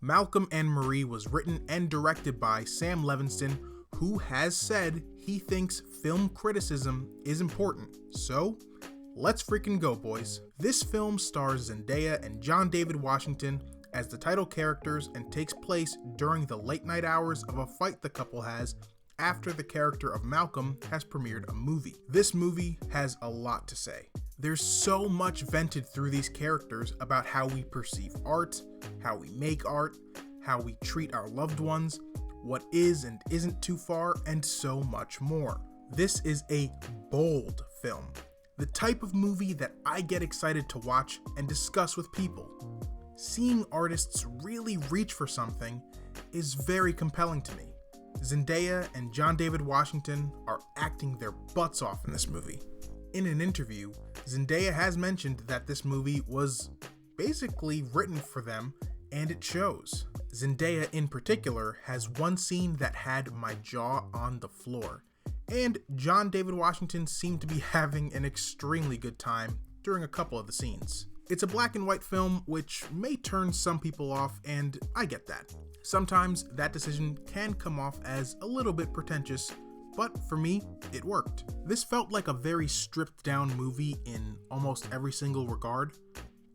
Malcolm and Marie was written and directed by Sam Levinson, who has said he thinks film criticism is important. So, let's freaking go, boys. This film stars Zendaya and John David Washington as the title characters and takes place during the late night hours of a fight the couple has after the character of Malcolm has premiered a movie. This movie has a lot to say. There's so much vented through these characters about how we perceive art, how we make art, how we treat our loved ones, what is and isn't too far, and so much more. This is a bold film. The type of movie that I get excited to watch and discuss with people. Seeing artists really reach for something is very compelling to me. Zendaya and John David Washington are acting their butts off in this movie. In an interview, Zendaya has mentioned that this movie was basically written for them, and it shows. Zendaya in particular has one scene that had my jaw on the floor, and John David Washington seemed to be having an extremely good time during a couple of the scenes. It's a black and white film, which may turn some people off, and I get that. Sometimes that decision can come off as a little bit pretentious, but for me, it worked. This felt like a very stripped down movie in almost every single regard,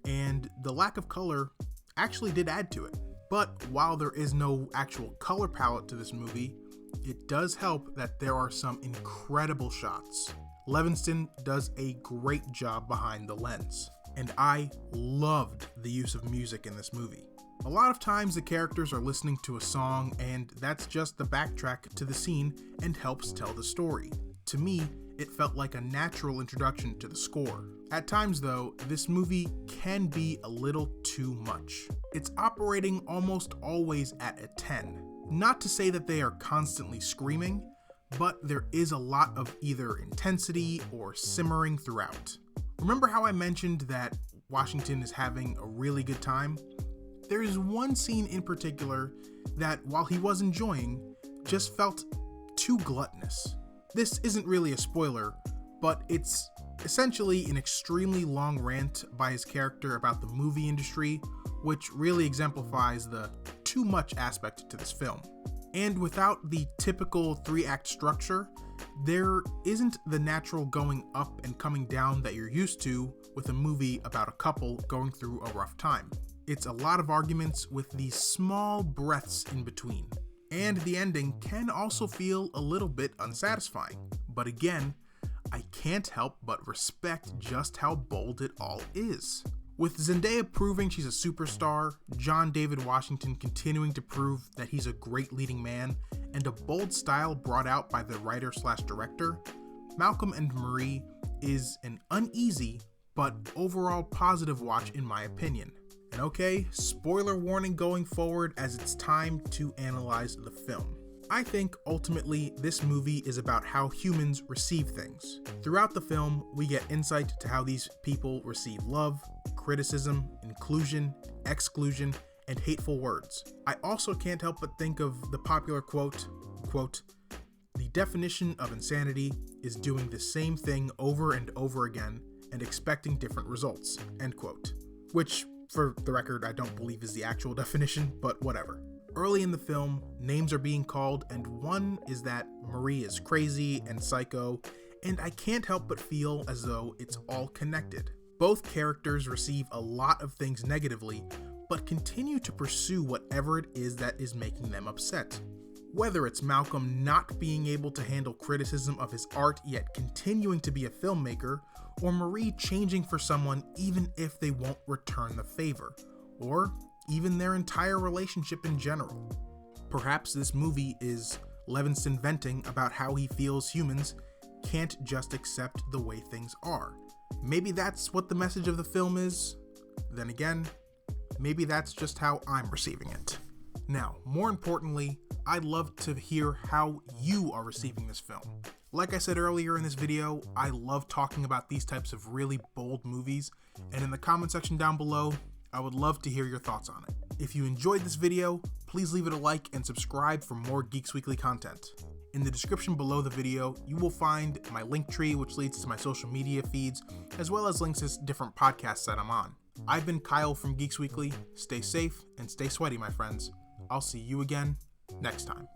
and the lack of color actually did add to it. But while there is no actual color palette to this movie, it does help that there are some incredible shots. Levinson does a great job behind the lens, and I loved the use of music in this movie. A lot of times the characters are listening to a song and that's just the backtrack to the scene and helps tell the story. To me, it felt like a natural introduction to the score. At times though, this movie can be a little too much. It's operating almost always at a 10. Not to say that they are constantly screaming, but there is a lot of either intensity or simmering throughout. Remember how I mentioned that Washington is having a really good time? There is one scene in particular that, while he was enjoying, just felt too gluttonous. This isn't really a spoiler, but it's essentially an extremely long rant by his character about the movie industry, which really exemplifies the too much aspect to this film. And without the typical 3-act structure, there isn't the natural going up and coming down that you're used to with a movie about a couple going through a rough time. It's a lot of arguments with these small breaths in between. And the ending can also feel a little bit unsatisfying. But again, I can't help but respect just how bold it all is. With Zendaya proving she's a superstar, John David Washington continuing to prove that he's a great leading man, and a bold style brought out by the writer/director, Malcolm and Marie is an uneasy but overall positive watch in my opinion. And okay, spoiler warning going forward as it's time to analyze the film. I think ultimately this movie is about how humans receive things. Throughout the film, we get insight to how these people receive love, criticism, inclusion, exclusion, and hateful words. I also can't help but think of the popular quote, "The definition of insanity is doing the same thing over and over again and expecting different results," end quote. Which, for the record, I don't believe is the actual definition, but whatever. Early in the film, names are being called, and one is that Marie is crazy and psycho, and I can't help but feel as though it's all connected. Both characters receive a lot of things negatively, but continue to pursue whatever it is that is making them upset. Whether it's Malcolm not being able to handle criticism of his art yet continuing to be a filmmaker, or Marie changing for someone even if they won't return the favor, or even their entire relationship in general. Perhaps this movie is Levinson venting about how he feels humans can't just accept the way things are. Maybe that's what the message of the film is. Then again, maybe that's just how I'm receiving it. Now, more importantly, I'd love to hear how you are receiving this film. Like I said earlier in this video, I love talking about these types of really bold movies, and in the comment section down below, I would love to hear your thoughts on it. If you enjoyed this video, please leave it a like and subscribe for more Geeks Weekly content. In the description below the video, you will find my link tree, which leads to my social media feeds, as well as links to different podcasts that I'm on. I've been Kyle from Geeks Weekly. Stay safe and stay sweaty, my friends. I'll see you again next time.